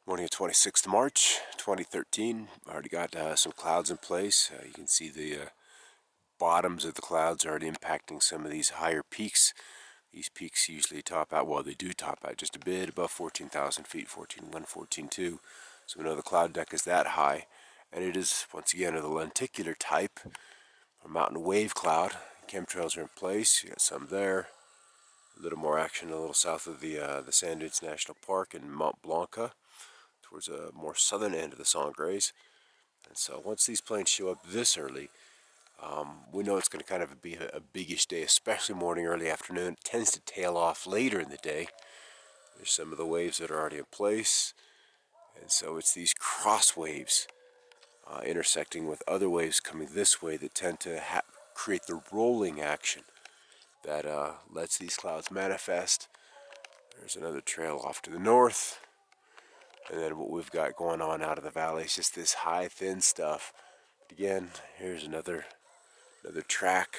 Morning of 26th of March 2013. Already got some clouds in place. You can see the bottoms of the clouds already impacting some of these higher peaks. These peaks usually top out, well, they do top out just a bit above 14,000 feet, 14.1, 14.2. So we know the cloud deck is that high. And it is, once again, of the lenticular type, a mountain wave cloud. Chemtrails are in place. You got some there. A little more action a little south of the Sand Dunes National Park in Mount Blanca, towards a more southern end of the Sangres. And so once these planes show up this early, we know it's going to kind of be a biggish day, especially morning, early afternoon. It tends to tail off later in the day. There's some of the waves that are already in place. And so it's these cross waves intersecting with other waves coming this way that tend to create the rolling action that lets these clouds manifest. There's another trail off to the north. And then what we've got going on out of the valley is just this high, thin stuff. But again, here's another track.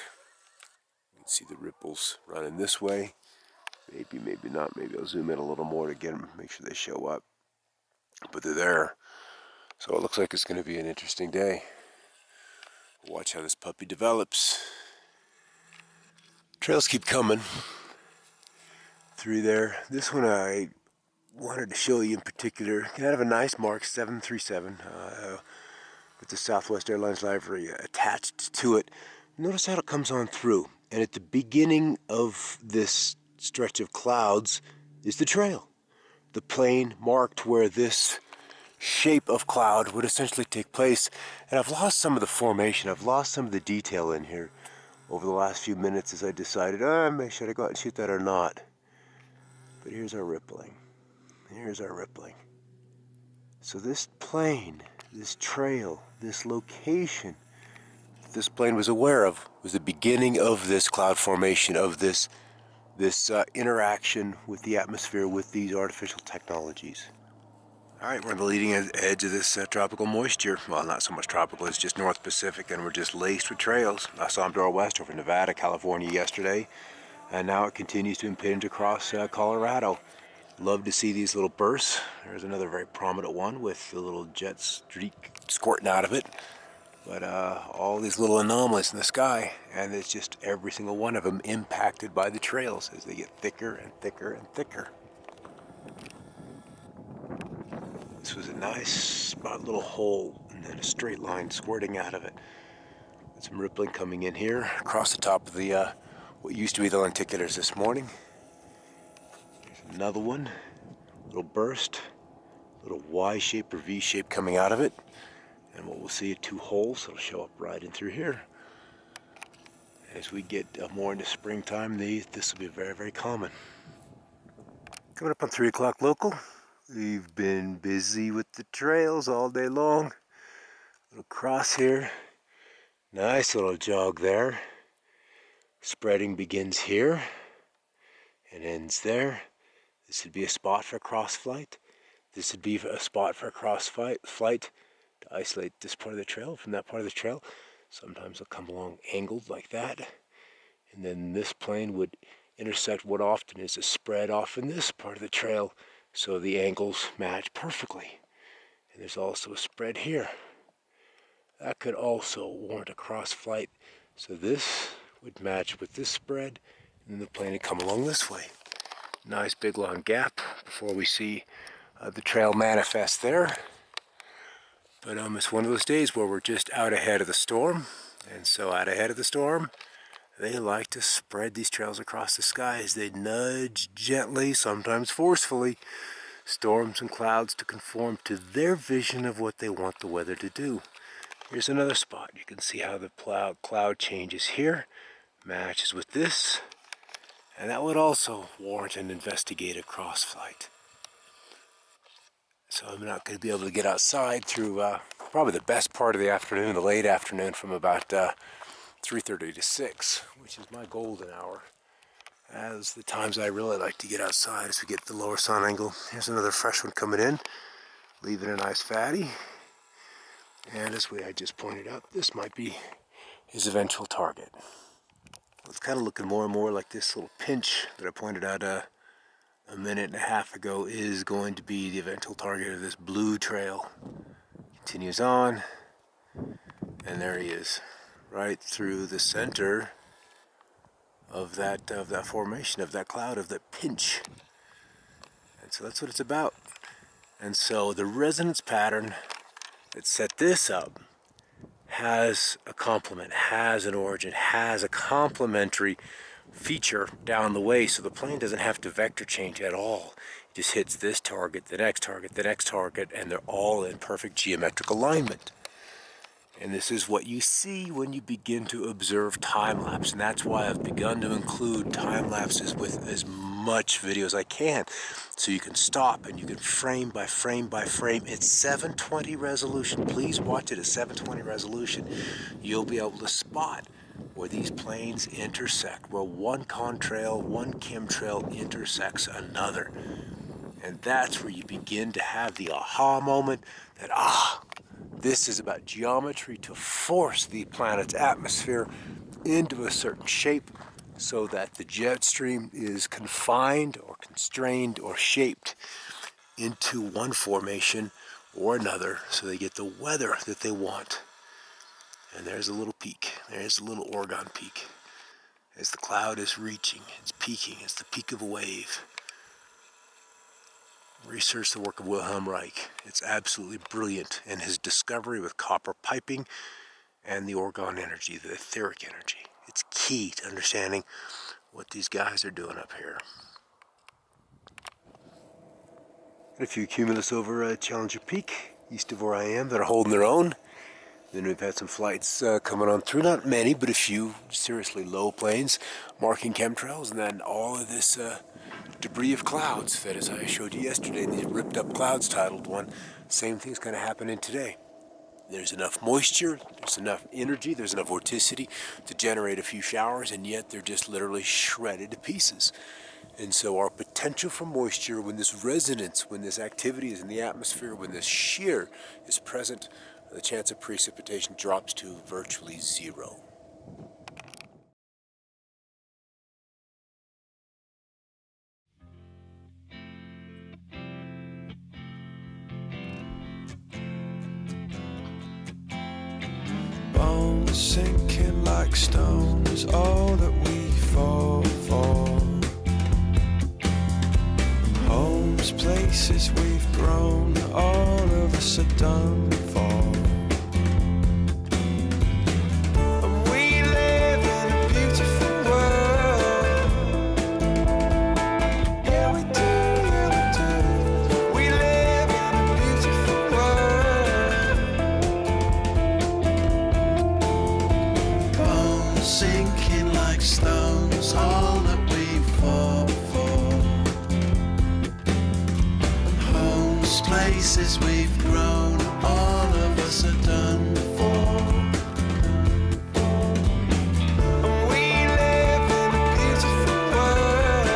You can see the ripples running this way. Maybe, maybe not. Maybe I'll zoom in a little more to get them, make sure they show up. But they're there. So it looks like it's going to be an interesting day. Watch how this puppy develops. Trails keep coming through there. This one I wanted to show you in particular. Kind of a nice mark, 737, with the Southwest Airlines livery attached to it. Notice how it comes on through. And at the beginning of this stretch of clouds is the trail. The plane marked where this shape of cloud would essentially take place. And I've lost some of the formation. I've lost some of the detail in here over the last few minutes as I decided, should I go out and shoot that or not? But here's our rippling. Here's our rippling. So this plane, this trail, this location that this plane was aware of was the beginning of this cloud formation, of this interaction with the atmosphere, with these artificial technologies. All right, we're on the leading edge of this tropical moisture. Well, not so much tropical, it's just North Pacific, and we're just laced with trails. I saw them door west over Nevada, California yesterday, and now it continues to impinge across Colorado. Love to see these little bursts. There's another very prominent one with a little jet streak squirting out of it. But all these little anomalies in the sky, and it's just every single one of them impacted by the trails as they get thicker and thicker and thicker. This was a nice spot, little hole, and then a straight line squirting out of it. With some rippling coming in here across the top of the what used to be the lenticulars this morning. There's another one, little burst, little Y shape or V shape coming out of it. And what we'll see are two holes that'll show up right in through here. As we get more into springtime, this will be very, very common. Coming up on 3 o'clock local, we've been busy with the trails all day long. Little cross here, nice little jog there. Spreading begins here and ends there. This would be a spot for a cross flight. This would be a spot for a cross flight to isolate this part of the trail from that part of the trail. Sometimes they'll come along angled like that, and then this plane would intersect what often is a spread off in this part of the trail, so the angles match perfectly. And there's also a spread here. That could also warrant a cross flight, so this would match with this spread, and then the plane would come along this way. Nice big long gap before we see the trail manifest there. But it's one of those days where we're just out ahead of the storm. And so out ahead of the storm, they like to spread these trails across the sky as they nudge gently, sometimes forcefully, storms and clouds to conform to their vision of what they want the weather to do. Here's another spot. You can see how the cloud changes here, matches with this, and that would also warrant an investigative cross flight. So I'm not going to be able to get outside through probably the best part of the afternoon, the late afternoon, from about 3:30 to 6, which is my golden hour. As the times I really like to get outside as we get the lower sun angle. Here's another fresh one coming in, leaving a nice fatty. And as I just pointed out, this might be his eventual target. It's kind of looking more and more like this little pinch that I pointed out a minute and a half ago is going to be the eventual target of this blue trail. Continues on, and there he is, right through the center of that formation, of that cloud, of that pinch. And so that's what it's about. And so the resonance pattern that set this up has a complement, has an origin, has a complementary feature down the way, so the plane doesn't have to vector change at all. It just hits this target, the next target, the next target, and they're all in perfect geometric alignment. And this is what you see when you begin to observe time-lapse, and that's why I've begun to include time-lapses with as much video as I can, so you can stop and you can frame by frame by frame. It's 720 resolution. Please watch it at 720 resolution. You'll be able to spot where these planes intersect, where one contrail, one chemtrail intersects another. And that's where you begin to have the aha moment that, this is about geometry to force the planet's atmosphere into a certain shape so that the jet stream is confined or constrained or shaped into one formation or another so they get the weather that they want. And there's a little peak. There's a little Oregon peak. As the cloud is reaching, it's peaking. It's the peak of a wave. Research the work of Wilhelm Reich. It's absolutely brilliant. And his discovery with copper piping and the Oregon energy, the etheric energy. It's key to understanding what these guys are doing up here. A few cumulus over Challenger Peak, east of where I am, that are holding their own. Then we've had some flights coming on through, not many, but a few seriously low planes marking chemtrails, and then all of this debris of clouds that, as I showed you yesterday, in the ripped up clouds titled one, same thing's going to happen in today. There's enough moisture, there's enough energy, there's enough vorticity to generate a few showers, and yet they're just literally shredded to pieces. And so our potential for moisture, when this resonance, when this activity is in the atmosphere, when this shear is present, the chance of precipitation drops to virtually zero. Bones sinking like stone is all that we fall for. Homes, places we've grown, all of us are done for. And we live in a beautiful world. Yeah, we do, yeah, we do. We live in a beautiful world. Bones sinking like stones, all that we fall for. Places we've grown, all of us are done for. And we live in a beautiful world.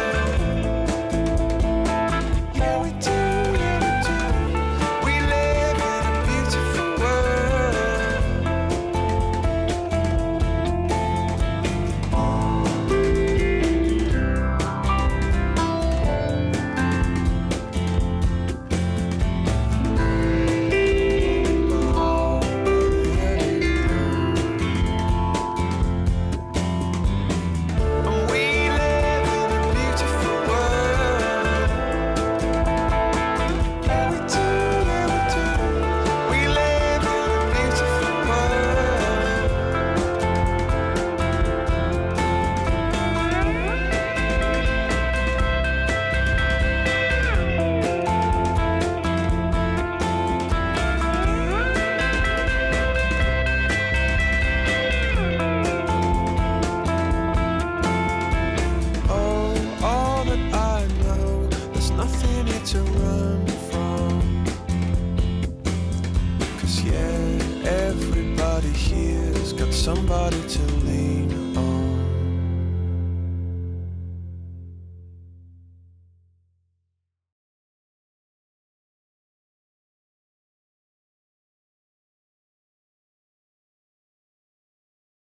Yeah, we do, yeah, we do. We live in a beautiful to run from. 'Cause yeah, everybody here's got somebody to